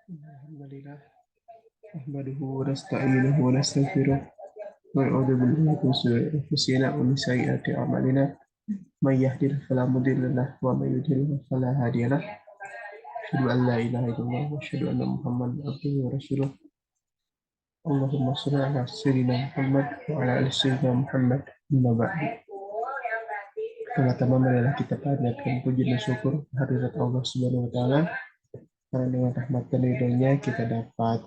Alhamdulillah, nahmaduhu wa nasta'inuhu wa nastaghfiruh wa na'udzu billahi min shururi anfusina wa min sayyiati a'malina. May yahdihillahu fala mudilla lahu wa may yudlil fala hadiya lahu. Asyhadu an la ilaha illallah wa asyhadu anna Muhammadan abduhu wa rasuluh. Allahumma shalli ala sayyidina Muhammad wa ala ali sayyidina Muhammad. Amma ba'du. Pertama-tama marilah kita panjatkan puji dan syukur kehadirat Allah Subhanahu wa taala karena dengan rahmat dan ridhonya kita dapat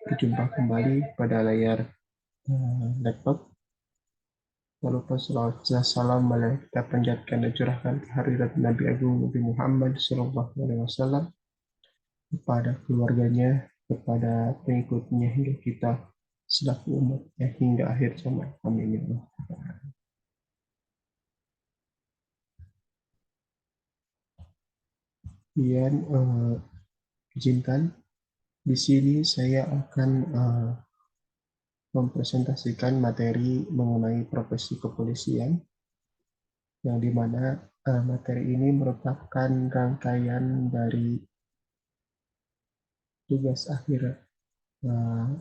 berjumpa kembali pada layar laptop. Lalu salawat dan salam marilah kita panjatkan dan curahkan kehadirat Nabi Agung Nabi Muhammad Sallallahu Alaihi Wasallam kepada keluarganya, kepada pengikutnya hingga kita selaku umatnya hingga akhir zaman. Amin ya Allah. Kemudian izinkan di sini saya akan mempresentasikan materi mengenai profesi kepolisian, yang dimana materi ini merupakan rangkaian dari tugas akhir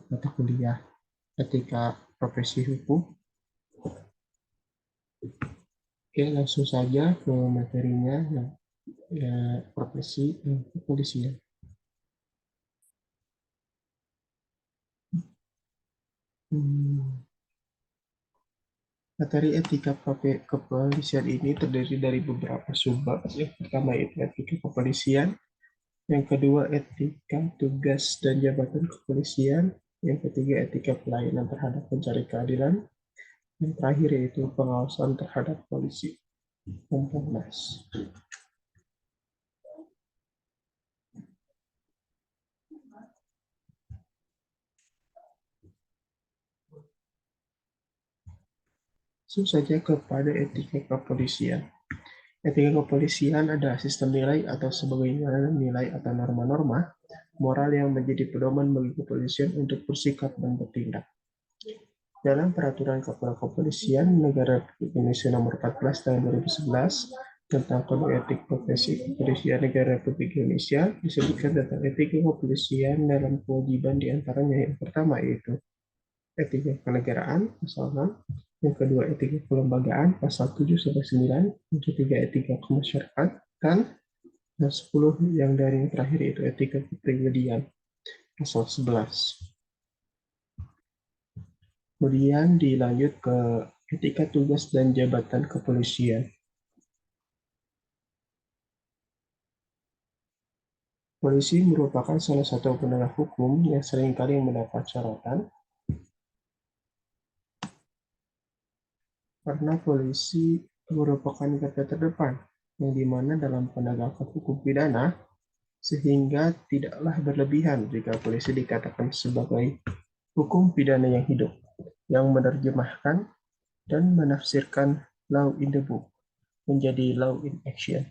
mata kuliah etika profesi hukum. Oke, langsung saja ke materinya, profesi kepolisian. Materi etika kepolisian ini terdiri dari beberapa subbab. Yang pertama itu etika kepolisian, yang kedua etika tugas dan jabatan kepolisian, yang ketiga etika pelayanan terhadap pencari keadilan, yang terakhir yaitu pengawasan terhadap polisi. Kompolnas. Langsung saja kepada etika kepolisian. Etika kepolisian adalah sistem nilai atau sebagaimana nilai atau norma-norma moral yang menjadi pedoman bagi kepolisian untuk bersikap dan bertindak. Dalam Peraturan Kepala Kepolisian Negara Republik Indonesia Nomor 14 Tahun 2011 tentang Kode Etik Profesi Kepolisian Negara Republik Indonesia disebutkan tentang etika kepolisian dalam kewajiban diantaranya yang pertama yaitu etika kenegaraan pasal 6, yang kedua etika kelembagaan pasal 7-9, yang ketiga etika kemasyarakatan, dan 10 yang dari yang terakhir yaitu etika kepribadian pasal 11. Kemudian dilanjut ke etika tugas dan jabatan kepolisian. Polisi merupakan salah satu penegak hukum yang seringkali mendapat sorotan karena polisi merupakan garda terdepan yang dimana dalam penegakan hukum pidana, sehingga tidaklah berlebihan jika polisi dikatakan sebagai hukum pidana yang hidup, yang menerjemahkan dan menafsirkan law in the book menjadi law in action.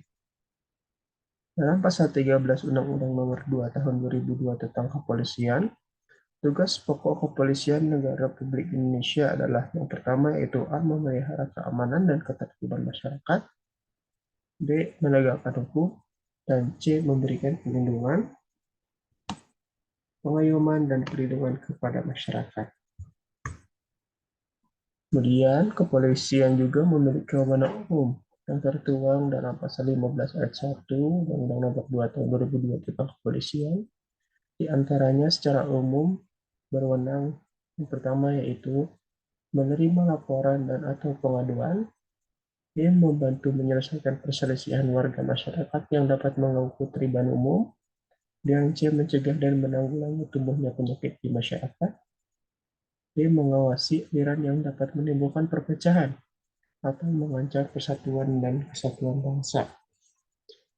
Dalam pasal 13 Undang-Undang Nomor 2 Tahun 2002 tentang Kepolisian, tugas pokok kepolisian negara Republik Indonesia adalah yang pertama yaitu A. Memelihara keamanan dan ketertiban masyarakat, B. Menegakkan hukum, dan C. Memberikan perlindungan, pengayoman, dan perlindungan kepada masyarakat. Kemudian, kepolisian juga memiliki wewenang umum yang tertuang dalam pasal 15 ayat 1 Undang-Undang Nomor 2 Tahun 2002 tentang Kepolisian. Di antaranya secara umum berwenang yang pertama yaitu menerima laporan dan atau pengaduan, yang membantu menyelesaikan perselisihan warga masyarakat yang dapat mengganggu ketertiban umum, yang C. mencegah dan menanggulangi tumbuhnya penyakit di masyarakat, D. mengawasi aliran yang dapat menimbulkan perpecahan atau mengancam persatuan dan kesatuan bangsa,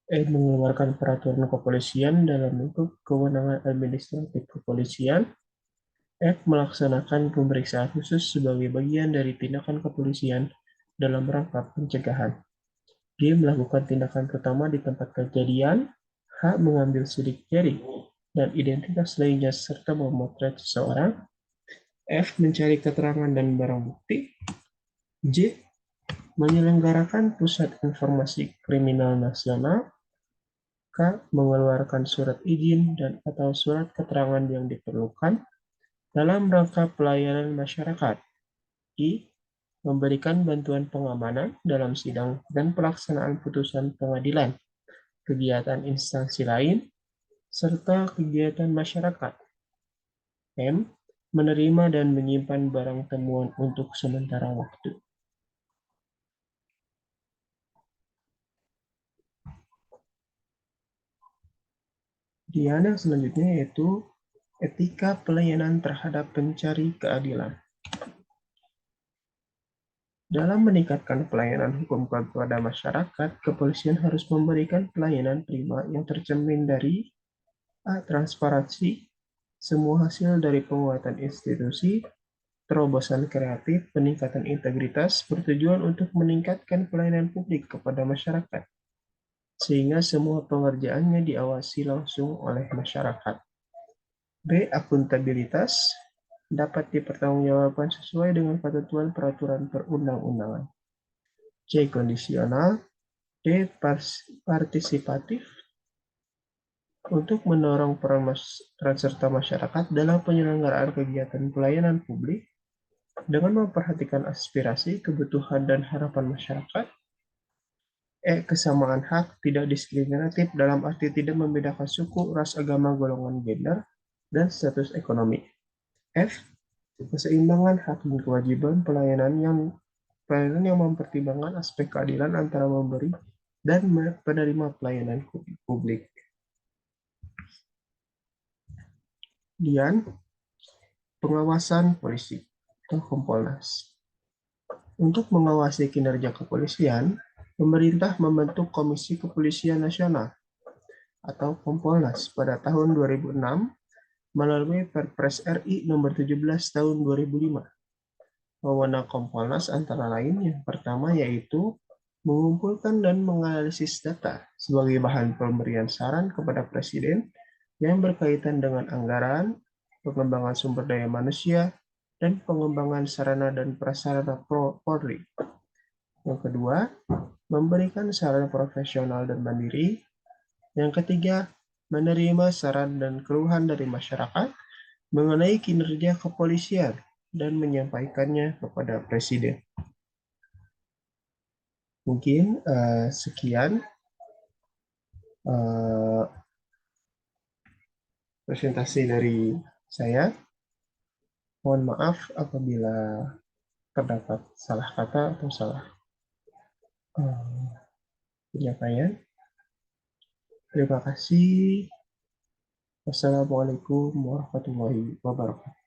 E. mengeluarkan peraturan kepolisian dalam bentuk kewenangan administratif kepolisian, F. melaksanakan pemeriksaan khusus sebagai bagian dari tindakan kepolisian dalam rangka pencegahan, G. melakukan tindakan pertama di tempat kejadian, H. mengambil sidik jari dan identitas lainnya serta memotret seseorang, F. mencari keterangan dan barang bukti, J. menyelenggarakan pusat informasi kriminal nasional, K. Mengeluarkan surat izin dan atau surat keterangan yang diperlukan dalam rangka pelayanan masyarakat. I. Memberikan bantuan pengamanan dalam sidang dan pelaksanaan putusan pengadilan, kegiatan instansi lain, serta kegiatan masyarakat. M. Menerima dan menyimpan barang temuan untuk sementara waktu. Kemudian yang selanjutnya yaitu etika pelayanan terhadap pencari keadilan. Dalam meningkatkan pelayanan hukum kepada masyarakat, kepolisian harus memberikan pelayanan prima yang tercermin dari A. Transparansi, semua hasil dari penguatan institusi, terobosan kreatif, peningkatan integritas, bertujuan untuk meningkatkan pelayanan publik kepada masyarakat, sehingga semua pengerjaannya diawasi langsung oleh masyarakat. B. Akuntabilitas, dapat dipertanggungjawabkan sesuai dengan ketentuan peraturan perundang-undangan. C. Kondisional. D. Partisipatif, untuk mendorong peran serta masyarakat dalam penyelenggaraan kegiatan pelayanan publik dengan memperhatikan aspirasi, kebutuhan, dan harapan masyarakat. E. Kesamaan hak, tidak diskriminatif dalam arti tidak membedakan suku, ras, agama, golongan gender, dan status ekonomi. F. Keseimbangan hak dan kewajiban pelayanan yang mempertimbangkan aspek keadilan antara memberi dan penerima pelayanan publik. Kemudian, pengawasan polisi atau Kompolnas. Untuk mengawasi kinerja kepolisian, pemerintah membentuk Komisi Kepolisian Nasional atau Kompolnas pada tahun 2006 melalui Perpres RI nomor 17 tahun 2005. Wewenang Kompolnas antara lain yang pertama yaitu mengumpulkan dan menganalisis data sebagai bahan pemberian saran kepada Presiden yang berkaitan dengan anggaran, pengembangan sumber daya manusia, dan pengembangan sarana dan prasarana Polri. Yang kedua, memberikan saran profesional dan mandiri. Yang ketiga, menerima saran dan keluhan dari masyarakat mengenai kinerja kepolisian dan menyampaikannya kepada Presiden. Mungkin sekian presentasi dari saya. Mohon maaf apabila terdapat salah kata atau salah penyampaian. Terima kasih. Wassalamualaikum warahmatullahi wabarakatuh.